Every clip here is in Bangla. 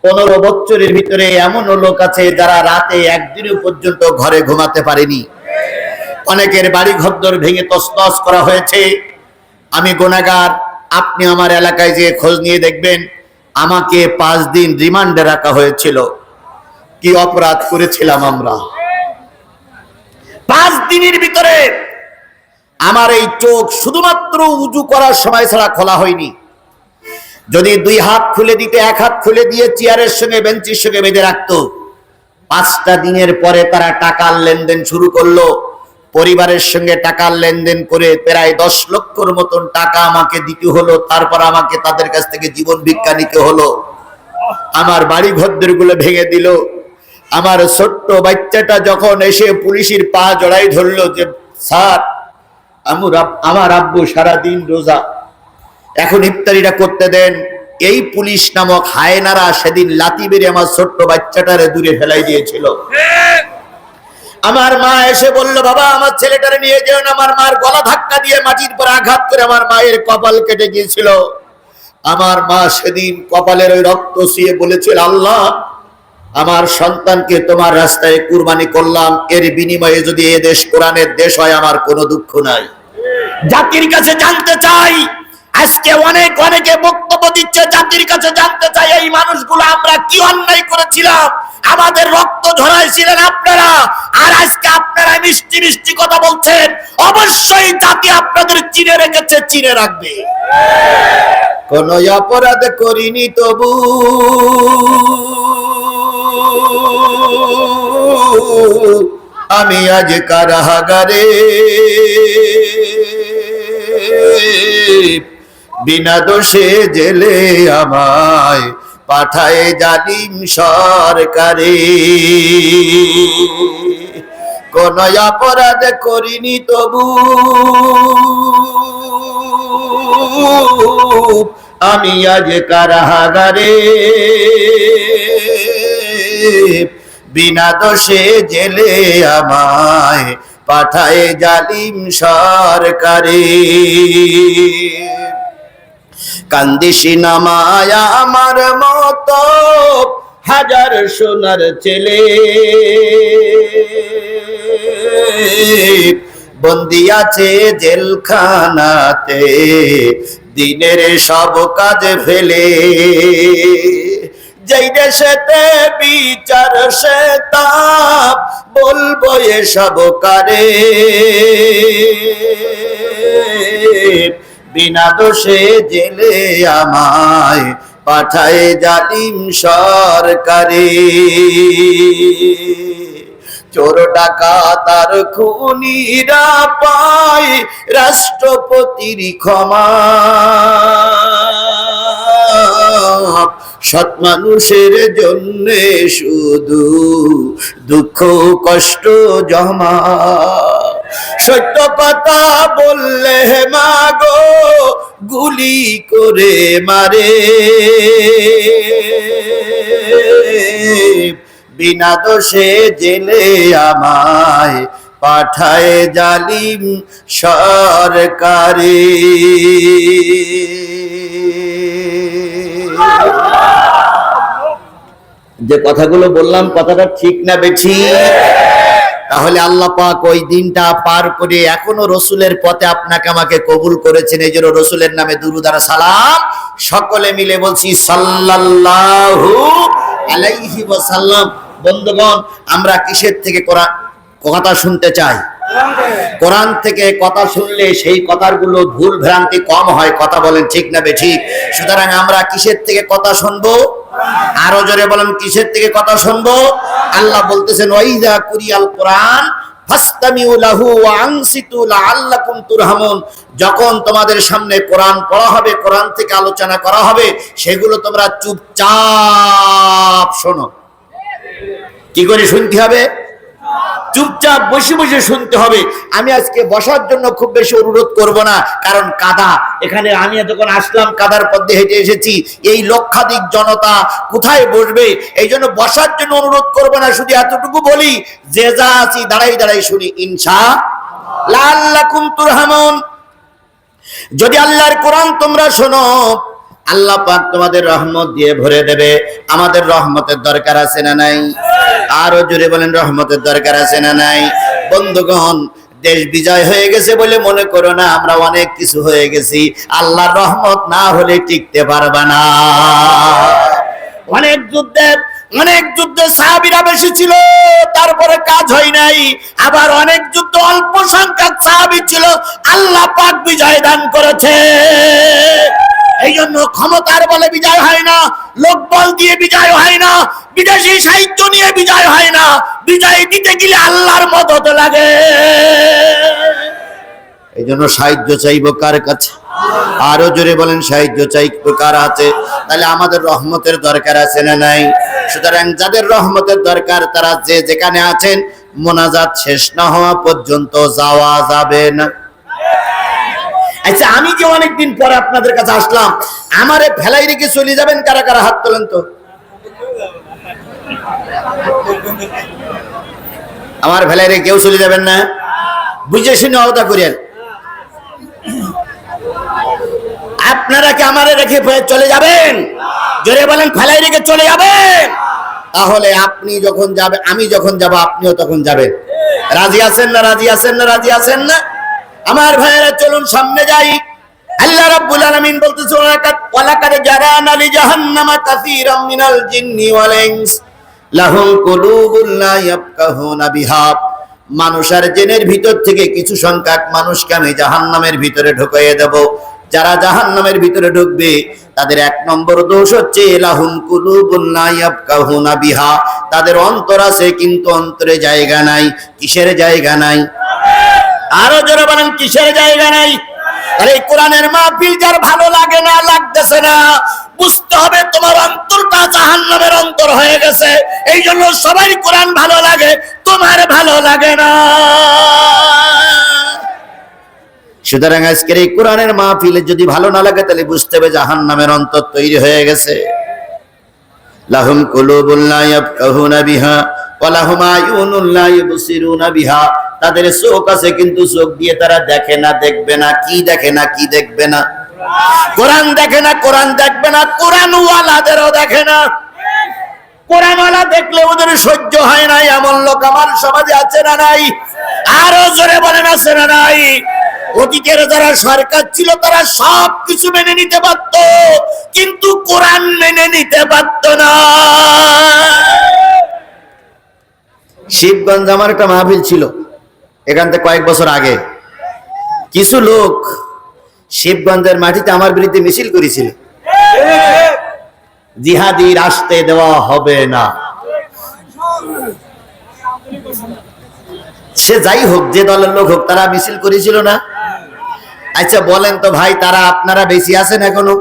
15 বছরের ভিতরে এমন লোক আছে যারা রাতে একদিনও পর্যন্ত ঘরে ঘুমাতে পারেনি। অনেকের বাড়ি ঘরদোর ভেঙে তছনছ করা হয়েছে। আমি গুনাহগার, আপনি আমার এলাকায় যে খোঁজ নিয়ে দেখবেন, আমাকে 5 দিন রিমান্ডে রাখা হয়েছিল। কি অপরাধ করেছিলাম আমরা? 5 দিনের ভিতরে আমার এই চোখ শুধুমাত্র উজু করার সময় ছাড়া খোলা হয়নি। যদি 2 হাত খুলে দিতে 1 হাত খুলে দিয়ে চেয়ারের সঙ্গে বেঞ্চের সঙ্গে বেঁধে রাখতো। 5টা দিনের পরে তারা টাকার লেনদেন শুরু করলো। পরিবারের সঙ্গে টাকার লেনদেন করে প্রায় 10 লক্ষর মতন টাকা আমাকে দিতে হলো। তারপর আমাকে তাদের কাছ থেকে জীবন ভিক্ষা নিতে হলো। আমার বাড়ি ঘরদোর গুলো ভেঙে দিল। আমার ছোট্ট বাচ্চাটা যখন এসে পুলিশের পা জড়াই ধরলো যে স্যার, আমার আব্বু সারাদিন রোজা, এখন ইফতারিটা করতে দেন, এই পুলিশ নামক হায়নারা সেদিন লাথি মেরে আমার ছোট্ট বাচ্চাটারে দূরে ফেলাই দিয়েছিল। আমার মা এসে বলল, বাবা আমার ছেলেটারে নিয়ে যেও না। আমার মার গলা ধাক্কা দিয়ে মাটির পর আঘাত করে আমার মায়ের কপাল কেটে গিয়েছিল। আমার মা সেদিন কপালের ওই রক্ত ছুঁয়ে বলেছিল, আল্লাহ, আমার সন্তানকে তোমার রাস্তায় কুরবানি করলাম, এর বিনিময়ে যদি এ দেশ কোরআনের দেশ হয় আমার কোনো দুঃখ নাই। জাতির কাছে জানতে চাই, আজকে অনেকে বক্তব্য দিচ্ছে, জাতির কাছে জানতে চাই এই মানুষগুলো আমরা কি অন্যায় করেছিলাম? আমাদের রক্ত ঝরাইছিলেন আপনারা, আর আজকে আপনারা মিষ্টি মিষ্টি কথা বলছেন। অবশ্যই জাতি আপনাদের চিনে রেখেছে, চিনে রাখবে। কোন অপরাধ করিনি তবু আমি আজ কারাগারে, বিনা দোষে জেলে আমায় পাঠায় জালিম সরকারে। কোন অপরাধ করিনি তবু আমি আজ কারাগারে, বিনা দোষে জেলে আমায় পাঠায় জালিম সরকারে। কান্দিসি নামায় আমার মতো হাজার সোনার ছেলে, বন্দি আছে জেলখানাতে দিনের সব কাজ ফেলে। যেই দেশেতে বিচার সে তাপ বলবো এসব কারে, বিনা দোষে জেলে আমায় পাঠায় জালিম সরকারে। চোর ডাকাত আর খুনিরা পায় রাষ্ট্রপতির ক্ষমা, সৎ মানুষের জন্য শুধু দুঃখ কষ্ট জমা। সত্য কথা বললে মাগো গুলি করে মারে, বিনা দোষে জেলে আমায় পাঠায় জালিম সরকারে। যে কথাগুলো বললাম, কথাটা ঠিক না বেঠিক? তাহলে আল্লাহ পাক ওই দিনটা পার করে এখনো রসুলের পথে আপনাকে আমাকে কবুল করেছেন। এই জন্য রসুলের নামে দুরূদ আর সালাম সকলে মিলে বলছি সাল্লাল্লাহু আলাইহি ওয়াসাল্লাম। বন্ধুগণ, আমরা কিসের থেকে কথা শুনতে চাই? কোরআন থেকে কথা শুনলে সেই কথাগুলো ভুল ভ্রান্তি কম হয়। কথা বলেন ঠিক না বেঠিক? সুতরাং আমরা কিসের থেকে কথা শুনবো? আরো জোরে বলেন, কিসের থেকে কথা শুনবো? আল্লাহ বলতেছেন, ওয়াইযা কুরিয়াল কোরআন ফাসতামিউ লাহু ওয়া আনসিতু লাআল্লাকুম তুরহামুন। যখন তোমাদের সামনে কোরআন পড়া হবে, কোরআন থেকে আলোচনা করা হবে, সেগুলো তোমরা চুপচাপ শোনো। কি করে শুনতে হবে? চুপচাপ বসে বসে শুনতে হবে। আমি আজকে বসার জন্য খুব বেশি অনুরোধ করব না, কারণ কাদা। এখানে আমি যখন আসলাম কাদার পথে হেঁটে এসেছি, এই লক্ষাধিক জনতা কোথায় বসবে? এই জন্য বসার জন্য অনুরোধ করব না। শুধু এতটুকু বলি, যে যা আছি দাঁড়াই দাঁড়াই শুনি ইনশাআল্লাহ। লাআল্লাকুম তুরহামুন। যদি আল্লাহর কোরআন তোমরা শোনো, আল্লাহ পাক তোমাদের রহমত দিয়ে ভরে দেবে। আমাদের রহমতের দরকার আছে না নাই? আরো জোরে বলেন, রহমতের দরকার আছে না নাই? বন্ধুগণ, দেশ বিজয় হয়ে গেছে বলে মনে করো না আমরা অনেক কিছু হয়ে গেছি। আল্লাহর রহমত না হলে টিকতে পারবে না। অনেক যুদ্ধে সাহাবীরা বেশি ছিল, তারপরে কাজ হয় নাই। আবার অনেক যুদ্ধ অল্প সংখ্যক সাহাবী ছিল, আল্লাহ পাক বিজয় দান করেছে। এই জন্য ক্ষমতার বলে বিজয় হয় না, লোকবল দিয়ে বিজয় হয় না, বিদেশি সাহিত্য নিয়ে বিজয় হয় না। বিজয় দিতে গেলে আল্লাহর মদদ লাগে। এই জন্য সাহায্য চাইবো কার কাছে? আরো জোরে বলেন, সাহায্য চাইবো কার আছে? তাহলে আমাদের রহমতের দরকার আছে না নাই? সুতরাং যাদের রহমতের দরকার তারা যে যেখানে আছেন মোনাজাত শেষ না হওয়া পর্যন্ত যাওয়া যাবে না। আচ্ছা, আমি যে অনেকদিন পরে আপনাদের কাছে আসলাম, আমারে ফেলাই রেখে চলে যাবেন কারা কারা? হাত তোলেন তো। আমার ফেলাই রেখে কেউ চলে যাবেন না, বুঝে শুনে আওতা করেন। আপনারা কি আমারে রেখে চলে যাবেন? জোরে বলেন, ফেলাই রেখে চলে যাবেন? তাহলে আপনি যখন যাবেন, আমি যখন যাব, আপনিও তখন যাবেন। রাজি আছেন না? রাজি আছেন না? রাজি আছেন না? আমার ভাইয়েরা চলুন সামনে যাই। আল্লাহ রাব্বুল আলামিন বলতেছে, ওয়ালাকাদ জারানা লি জাহান্নামা কাসীরাম মিনাল জিন্নি ওয়াল ইনস লাহুম কুলুবুন লা ইয়াফকাহুনা বিহা। মানুষ আর জিনের ভিতর থেকে কিছু সংখ্যক মানুষকে আমি জাহান্নামের ভিতরে ঢুকিয়ে দেব। যারা জাহান্নামের ভিতরে ঢুকবে তাদের এক নম্বর দোষ হচ্ছে লাহুম কুলুবুন লা ইয়াফকাহুনা বিহা, তাদের অন্তর আছে কিন্তু অন্তরে জায়গা নাই। কিসের জায়গা নাই? আরো জোরে বলেন, কিসের জায়গা নাই? আরে কোরআনের মাহফিল যার ভালো লাগে না, লাগতেছে না, বুঝতে হবে তোমার অন্তরটা জাহান্নামের অন্তর হয়ে গেছে। এই জন্য সবাই কোরআন ভালো লাগে, তোমার ভালো লাগে না। সুতরাং আজকের এই কোরআনের মাহফিলে যদি ভালো না লাগে তাহলে বুঝতে হবে জাহান্নামের অন্তর তৈরি হয়ে গেছে। লাহুম কুলুবুন লা ইয়াফকাহুনা বিহা ওয়া লাহুম আয়ুনুন লা ইবসিরুনা বিহা। তাদের চোখ আছে কিন্তু চোখ দিয়ে তারা দেখে না, দেখবে না। কি দেখে না? কি দেখবে না? কোরআন দেখে না, কোরআন দেখবে না। কোরআনওয়ালাদেরও দেখে না। কোরআনওয়ালা দেখলে ওদের সহ্য হয় না, এমন লোক আমার সমাজে আছে না নাই? আরো জোরে বলেন, আছে না নাই? অতীতের যারা সরকার ছিল তারা সব কিছু মেনে নিতে পারত, কিন্তু কোরআন মেনে নিতে পারত না। শিবগঞ্জ আমার একটা মাহফিল ছিল, এখান থেকে কয়েক বছর আগে। কিছু লোক শিবগঞ্জের মাটিতে আমার বিরুদ্ধে মিছিল করেছিল, জিহাদি রাস্তে দেওয়া হবে না। সে যাই হোক, যে দলের লোক হোক, তারা মিছিল করেছিল না? আচ্ছা বলেন তো ভাই, তারা আপনারা বেশি আছেন এখনো?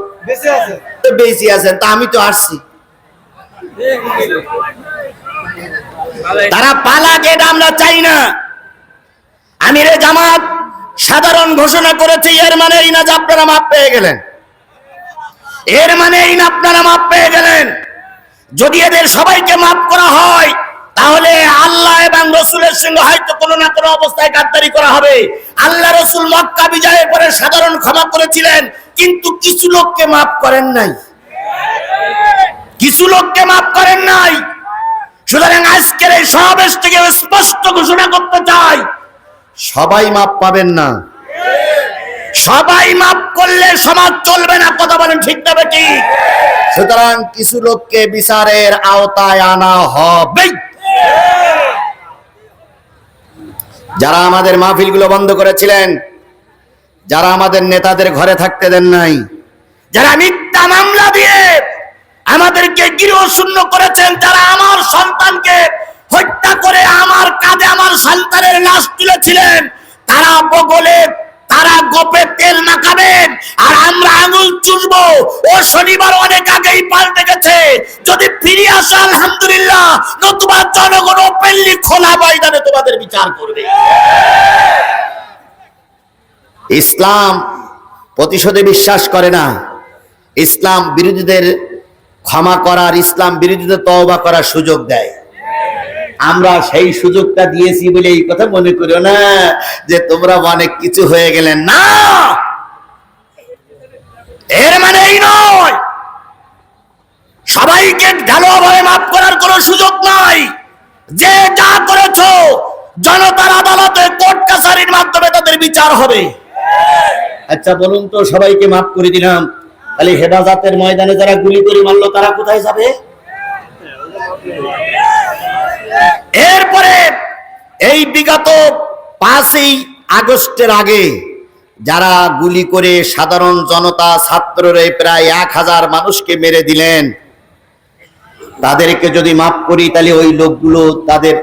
বেশি আছেন, তা আমি তো আসছি। তারা পালাক, এটা আমরা চাই না। আমিরে জামাত সাধারণ ঘোষণা করেছে, এর মানে এই না যে আপনারা মাপ পেয়ে গেলেন। এর মানে এই না আপনারা মাপ পেয়ে গেলেন। যদি এদের সবাইকে মাফ করা হয় তাহলে আল্লাহ এবং রসুলের সঙ্গে হয়তো কোনো না কোনো অবস্থায় গাদ্দারি করা হবে। আল্লাহ রসুল মক্কা বিজয়ের পরে সাধারণ ক্ষমা করেছিলেন, কিন্তু কিছু লোককে মাফ করেন নাই। কিছু লোককে মাফ করেন নাই। সুতরাং আজকের এই সমাবেশ থেকে স্পষ্ট ঘোষণা করতে চাই, সবাই মাপ পাবেন না। সবাই মাপ করলে সমাজ চলবে না। কথা বলেন ঠিক না বেটি? সুতরাং কিছু লোককে বিচারের আওতায় আনা হবে। যারা আমাদের মাহফিলগুলো বন্ধ করেছিলেন, যারা আমাদের নেতাদের ঘরে থাকতে দেন নাই, যারা মিথ্যা মামলা দিয়ে আমাদেরকে গৃহশূন্য করেছেন, যারা আমার সন্তানকে হত্যা করে আমার কাঁধে আমার সন্তানের লাশ তুলেছিলেন, তারা বগলে, তারা গোপে তেল মাখাবেন আর আমরা আঙুল চুষবো। ও শনিবার অনেক আগেই পাল্টে গেছে। যদি ফিরে আসে আলহামদুলিল্লাহ, নতুবা জনগণ ওপেনলি খোলা ময়দানে তোমাদের বিচার করবে। ইসলাম প্রতিশোধে বিশ্বাস করে না। ইসলাম বিরোধীদের ক্ষমা করার, ইসলাম বিরোধীদের তওবা করার সুযোগ দেয়। আমরা সেই সুযোগটা দিয়েছি বলে এই কথা মনে করিও না যে তোমরা অনেক কিছু হয়ে গেলেন। না, এর মানে এই নয় সবাইকে ঢালুভাবে মাফ করার কোনো সুযোগ নাই। যে যা করেছো জনতার আদালতে, কোর্ট কাছারির মাধ্যমে তাদের বিচার হবে। আচ্ছা বলুন তো, সবাইকে মাফ করে দিলাম, তাহলে হেফাজতের ময়দানে যারা গুলি করে মারলো তারা কোথায় যাবে? এরপরে এই বিগত 5ই আগস্টের আগে যারা গুলি করে সাধারণ জনতা, ছাত্ররা প্রায় 1000 মানুষকে মেরে দিলেন, তাদেরকে যদি মাফ করি তাহলে ওই লোকগুলো, তাদের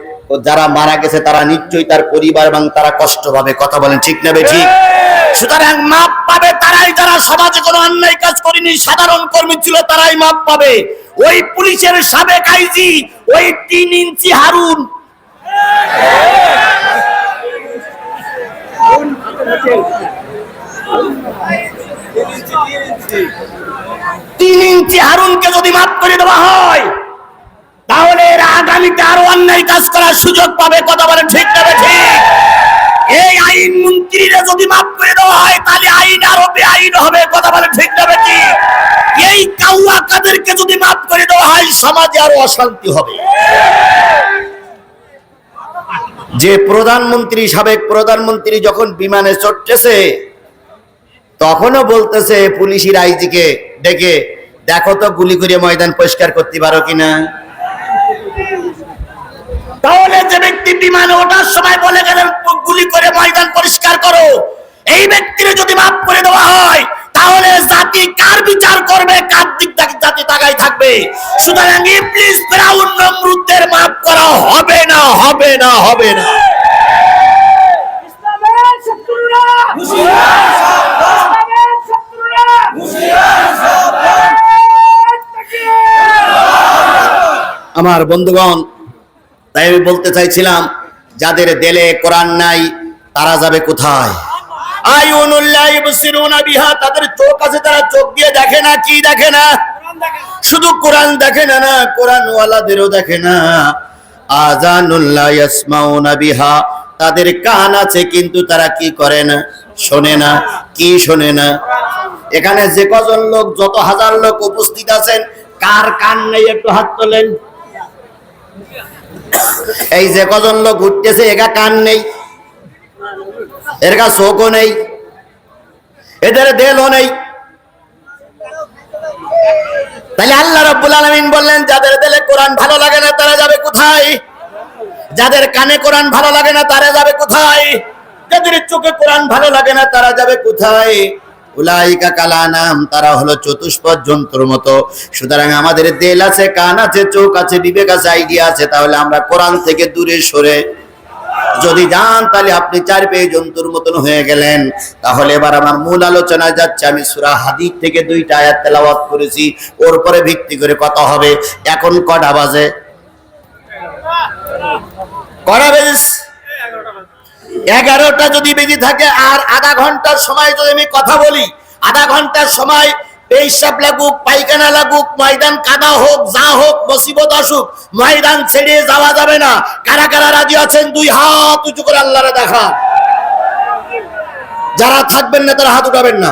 যারা মারা গেছে তারা নিশ্চয়ই তার পরিবার এবং তারা কষ্ট পাবে। কথা বলেন ঠিক না বেঠিক? সুতরাং মাপ পাবে তারাই যারা সমাজে কোনো অন্যায় কাজ করেনি, সাধারণ কর্মী ছিল, তারাই মাপ পাবে। ওই পুলিশের সাবেক আইজি, ওই 3 ইঞ্চি হারুন, 3 ইঞ্চি হারুনকে যদি মাফ করে দেওয়া হয় তাহলে এরা আগামীতে আরো অন্যায় কাজ করার সুযোগ পাবে। কথা বলেন ঠিক না ঠিক? এই আইন মন্ত্রীরা যদি মাফ করে দেওয়া হয় তাহলে আইন আরো বেআইন হবে। কথা বলেন ঠিক না ঠিক? এই কাউয়া কাদেরকে যদি মাফ করে দেওয়া হয় সমাজে আরো অশান্তি হবে। যে প্রধানমন্ত্রী, সাবেক প্রধানমন্ত্রী যখন বিমানে চড়তেছে তখনও বলতেছে পুলিশের আইজিকে ডেকে, দেখো তো গুলি করে ময়দান পরিষ্কার করতে পারো কিনা। তাহলে যে ব্যক্তি বিমানে ওঠার সময় বলে গেলেন গুলি করে ময়দান পরিষ্কার করো, এই ব্যক্তির যদি মাফ করে দেওয়া হয় তাহলে জাতি কার বিচার করবে, কার দিক থেকে জাতি তাকাই থাকবে? সুতরাং ইবলিস, ফিরাউন, নমরুদদের মাফ করা হবে না, হবে না, হবে না। ইসলামের শত্রুরা হুঁশিয়ার সাবধান, ইসলামের শত্রুরা হুঁশিয়ার সাবধান। আমার বন্ধুগণ, তাই আমি বলতে চাইছিলাম, যাদের দিলে কোরআন নাই তারা যাবে কোথায়? আয়ুনুল্লাহ ইবসিরুনা বিহা, তাদের চোখ আছে, তারা চোখ দিয়ে দেখে না। কি দেখে না? শুধু কোরআন দেখে না, না কোরআন ওয়ালাদেরও দেখে না। আযানুল্লাহ ইয়াসমাউনা বিহা, তাদের কান আছে কিন্তু তারা কি করে না? শোনে না। কি শোনে না? এখানে যে কজন লোক, যত হাজার লোক উপস্থিত আছেন, কার কান নেই একটু হাত তোলেন। এই যে কজন লোক উঠতেছে, একা কান নেই, এর কা চোখও নেই, এদের দেলও নেই। তাহলে আল্লাহ রাব্বুল আলামিন বললেন, যাদের দিলে কোরআন ভালো লাগে না তারা যাবে কোথায়? যাদের কানে কোরআন ভালো লাগে না তারা যাবে কোথায়? যাদের চোখে কোরআন ভালো লাগে না তারা যাবে কোথায়? উলাইকা কালানাম, তারা হলো চতুষ্পদ জন্তুর মতো। সুতরাং আমাদের দিল আছে, কান আছে, চোখ আছে, বিবেক আছে, আইডিয়া আছে, তাহলে আমরা কোরআন থেকে দূরে সরে যদি যান তাহলে আপনি 4 পেয়ে জন্তুর মতন হয়ে গেলেন। তাহলে এবার আমার মূল আলোচনা যাচ্ছে। আমি সূরা হাদীদ থেকে 2টা আয়াত তেলাওয়াত করেছি, ওর উপরে ভিত্তি করে কথা হবে। এখন কটা বাজে? কটা বেজে? 11টা যদি বেজে থাকে আর আধা ঘন্টার সময় যদি আমি কথা বলি, আধা ঘন্টার সময় পেশাব লাগুক, পায়খানা লাগুক, ময়দান কাদা হোক, যা হোক, মুসিবত আসুক, ময়দান ছেড়ে যাওয়া যাবে না। কারা কারা রাজি আছেন 2 হাত উঁচু করে আল্লাহরে দেখা। যারা থাকবেন না তারা হাত উঠাবেন না।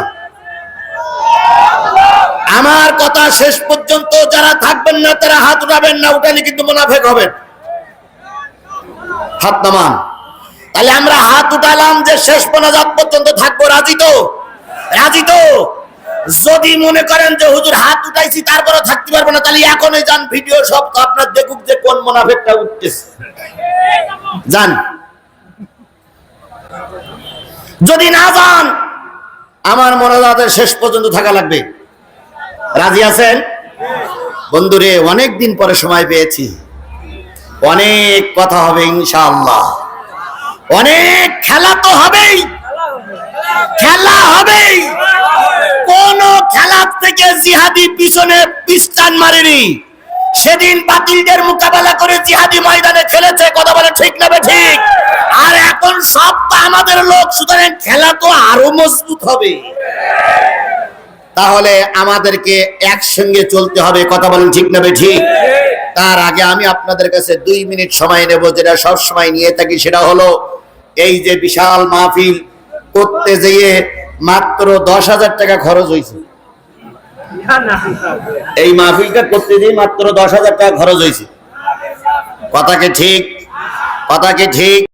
আমার কথা শেষ পর্যন্ত যারা থাকবেন না তারা হাত উঠাবেন না, উঠালে কিন্তু মুনাফিক হবেন। হাত নামান। তাহলে আমরা হাত উঠালাম যে শেষ মোনাজাত পর্যন্ত থাকবো। রাজি তো? রাজি তো? যদি মনে করেন যে হুজুর হাত উঠাইছি তারপরে থাকতে পারবো না, তাহলে এখনই যান, ভিডিও সব আপনার দেখুক যে কোন মুনাফিকটা উঠতেছে। যান। যদি না যান, আমার মোনাজাতের শেষ পর্যন্ত থাকা লাগবে। রাজি আছেন? বন্ধুরে, অনেক দিন পরে সময় পেয়েছি, অনেক কথা হবে ইনশাআল্লাহ। অনেক খেলা তো হবেই, খেলা হবেই। কোন খেলা থেকে জিহাদি পিছনে পিস্টান মারেনি। সেদিন বাতিলদের মোকাবেলা করে জিহাদি ময়দানে খেলেছে। কথা বলে ঠিক না ঠিক? আর এখন সব তো আমাদের লোক, সুতরাং খেলা তো আরো মজবুত হবে। তাহলে আমাদেরকে একসঙ্গে চলতে হবে। কথা বলেন ঠিক না ঠিক? তার আগে আমি আপনাদের কাছে 2 মিনিট সময় নেব, যেটা সব সময় নিয়ে থাকি। সেটা হলো, এই যে বিশাল মাহফিল করতে যেয়ে মাত্র 10,000 টাকা খরচ হয়েছে। এই মাহফিলটা করতে দিয়ে মাত্র 10,000 টাকা খরচ হয়েছে। কথা কি ঠিক? কথা কি ঠিক?